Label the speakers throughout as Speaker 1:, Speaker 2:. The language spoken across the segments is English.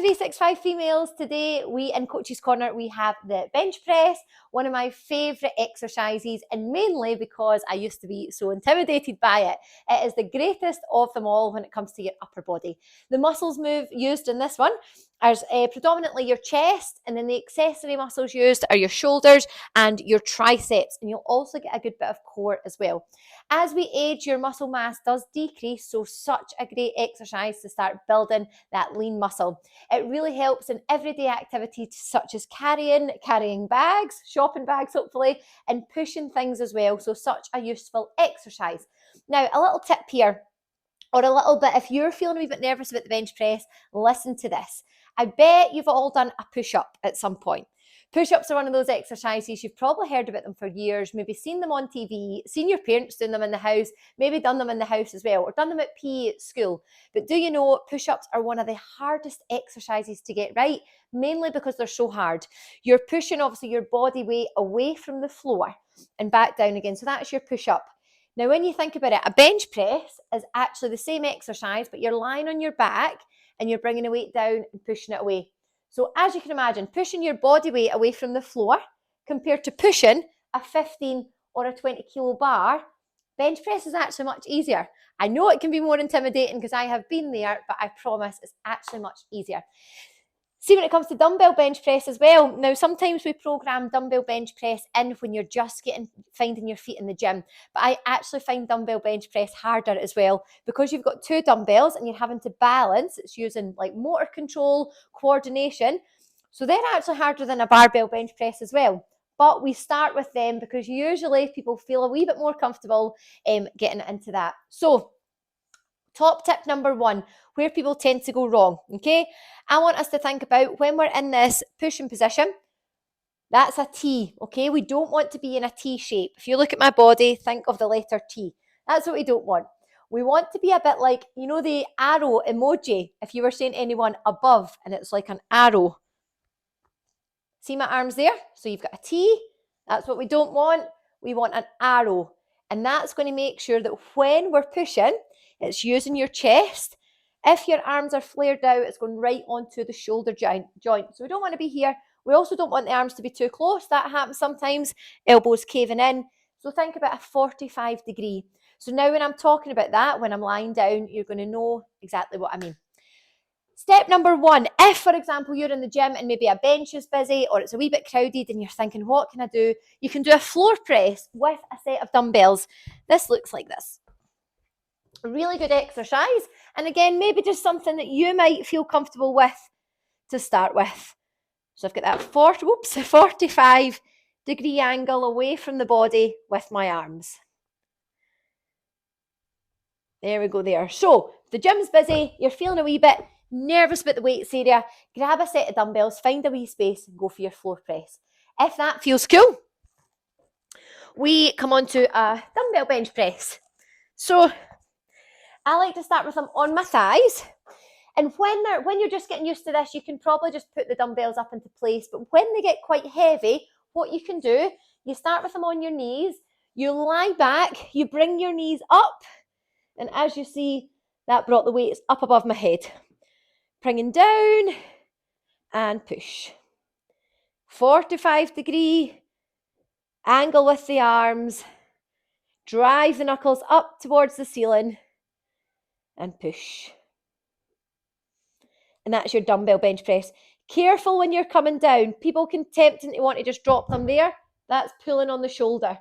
Speaker 1: 365 females. Today we in Coach's Corner we have the bench press, one of my favourite exercises, and mainly because I used to be so intimidated by it. It is the greatest of them all when it comes to your upper body. The muscles used in this one are predominantly your chest, and then the accessory muscles used are your shoulders and your triceps, and you'll also get a good bit of core as well. As we age, your muscle mass does decrease, so such a great exercise to start building that lean muscle. It really helps in everyday activities such as carrying bags, shopping bags hopefully, and pushing things as well, so such a useful exercise. Now, a little tip here, or a little bit, if you're feeling a wee bit nervous about the bench press, listen to this. I bet you've all done a push-up at some point. Push-ups are one of those exercises, you've probably heard about them for years, maybe seen them on TV, seen your parents doing them in the house, maybe done them in the house as well, or done them at PE at school. But do you know, push-ups are one of the hardest exercises to get right, mainly because they're so hard. You're pushing, obviously, your body weight away from the floor and back down again, so that's your push-up. Now, when you think about it, a bench press is actually the same exercise, but you're lying on your back and you're bringing the weight down and pushing it away. So as you can imagine, pushing your body weight away from the floor compared to pushing a 15 or a 20 kilo bar, bench press is actually much easier. I know it can be more intimidating because I have been there, but I promise it's actually much easier. See, when it comes to dumbbell bench press as well, now sometimes we program dumbbell bench press in when you're just finding your feet in the gym, but I actually find dumbbell bench press harder as well because you've got two dumbbells and you're having to balance. It's using like motor control, coordination, so they're actually harder than a barbell bench press as well. But we start with them because usually people feel a wee bit more comfortable getting into that. So top tip number one, where people tend to go wrong, okay? I want us to think about when we're in this pushing position, that's a T, okay? We don't want to be in a T shape. If you look at my body, think of the letter T. That's what we don't want. We want to be a bit like, you know, the arrow emoji, if you were saying anyone above and it's like an arrow. See my arms there? So you've got a T, that's what we don't want. We want an arrow. And that's going to make sure that when we're pushing, it's using your chest. If your arms are flared out, it's going right onto the shoulder joint. So we don't want to be here. We also don't want the arms to be too close. That happens sometimes. Elbows caving in. So think about a 45 degree. So now when I'm talking about that, when I'm lying down, you're going to know exactly what I mean. Step number one, if, for example, you're in the gym and maybe a bench is busy or it's a wee bit crowded and you're thinking, what can I do? You can do a floor press with a set of dumbbells. This looks like this. A really good exercise. And again, maybe just something that you might feel comfortable with to start with. So I've got that 45 degree angle away from the body with my arms. There we go there. So if the gym's busy, you're feeling a wee bit nervous about the weights area, grab a set of dumbbells, find a wee space and go for your floor press. If that feels cool, we come on to a dumbbell bench press. So I like to start with them on my thighs. And when you're just getting used to this, you can probably just put the dumbbells up into place. But when they get quite heavy, what you can do, you start with them on your knees, you lie back, you bring your knees up. And as you see, that brought the weights up above my head. Bringing down and push. 45 degree angle with the arms. Drive the knuckles up towards the ceiling and push. And that's your dumbbell bench press. Careful when you're coming down. People can tempt to want to just drop them there. That's pulling on the shoulder.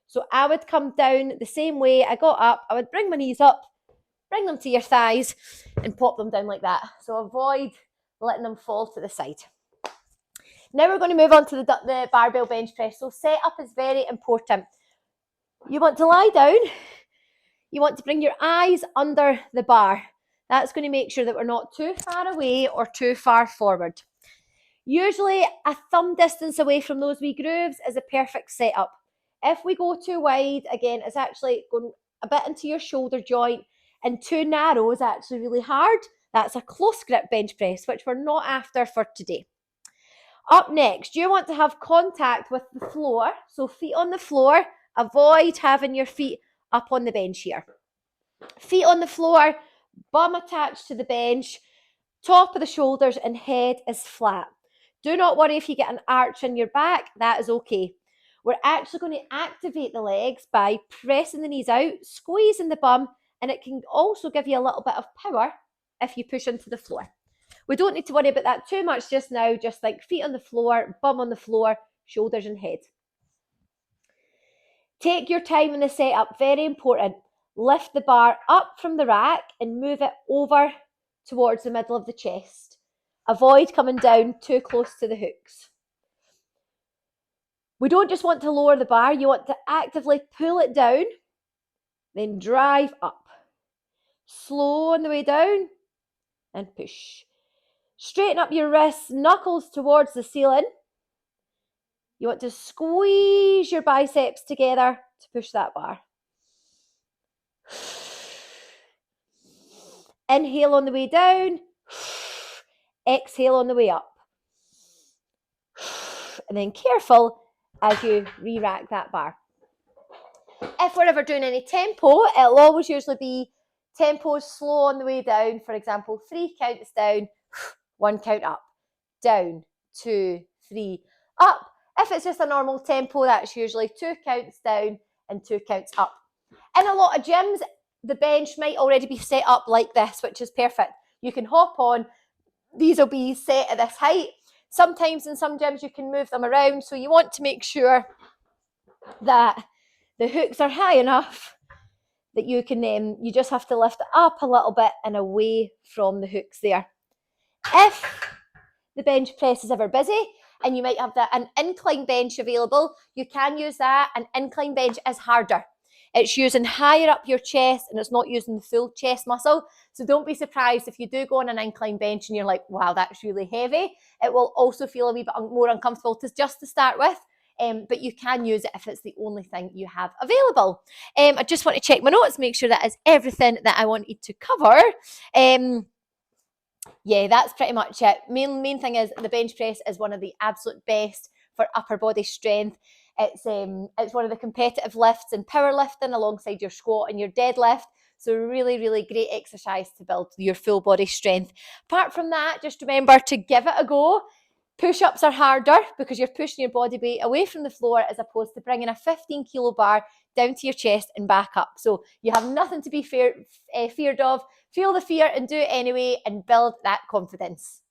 Speaker 1: So I would come down the same way I got up. I would bring my knees up, bring them to your thighs and pop them down like that. So avoid letting them fall to the side. Now we're going to move on to the barbell bench press. So setup is very important. You want to lie down. You want to bring your eyes under the bar. That's going to make sure that we're not too far away or too far forward. Usually a thumb distance away from those wee grooves is a perfect setup. If we go too wide, again, it's actually going a bit into your shoulder joint, and too narrow is actually really hard. That's a close grip bench press, which we're not after for today. Up next, you want to have contact with the floor. So feet on the floor, avoid having your feet up on the bench here. Feet on the floor, bum attached to the bench, Top of the shoulders and head is flat. Do not worry if you get an arch in your back, that is okay. We're actually going to activate the legs by pressing the knees out, squeezing the bum, and it can also give you a little bit of power if you push into the floor. We don't need to worry about that too much just now, just like feet on the floor, bum on the floor, shoulders and head. Take your time in the setup, very important. Lift the bar up from the rack and move it over towards the middle of the chest. Avoid coming down too close to the hooks. We don't just want to lower the bar, you want to actively pull it down, then drive up. Slow on the way down and push. Straighten up your wrists, knuckles towards the ceiling. You want to squeeze your biceps together to push that bar. Inhale on the way down. Exhale on the way up. And then careful as you re-rack that bar. If we're ever doing any tempo, it'll always usually be tempo slow on the way down. For example, 3 counts down, 1 count up. Down, 2, 3, up. If it's just a normal tempo, that's usually 2 counts down and 2 counts up. In a lot of gyms, the bench might already be set up like this, which is perfect. You can hop on. These will be set at this height. Sometimes in some gyms you can move them around, so you want to make sure that the hooks are high enough that you can, you just have to lift it up a little bit and away from the hooks there. If the bench press is ever busy and you might have an incline bench available, you can use that. An incline bench is harder. It's using higher up your chest and it's not using the full chest muscle. So don't be surprised if you do go on an incline bench and you're like, wow, that's really heavy. It will also feel a wee bit more uncomfortable just to start with. But you can use it if it's the only thing you have available. I just want to check my notes, make sure that is everything that I wanted to cover. Yeah, that's pretty much it. Main thing is the bench press is one of the absolute best for upper body strength. It's one of the competitive lifts in powerlifting alongside your squat and your deadlift. So really, really great exercise to build your full body strength. Apart from that, just remember to give it a go. Push-ups are harder because you're pushing your body weight away from the floor as opposed to bringing a 15-kilo bar down to your chest and back up. So you have nothing to be feared of. Feel the fear and do it anyway and build that confidence.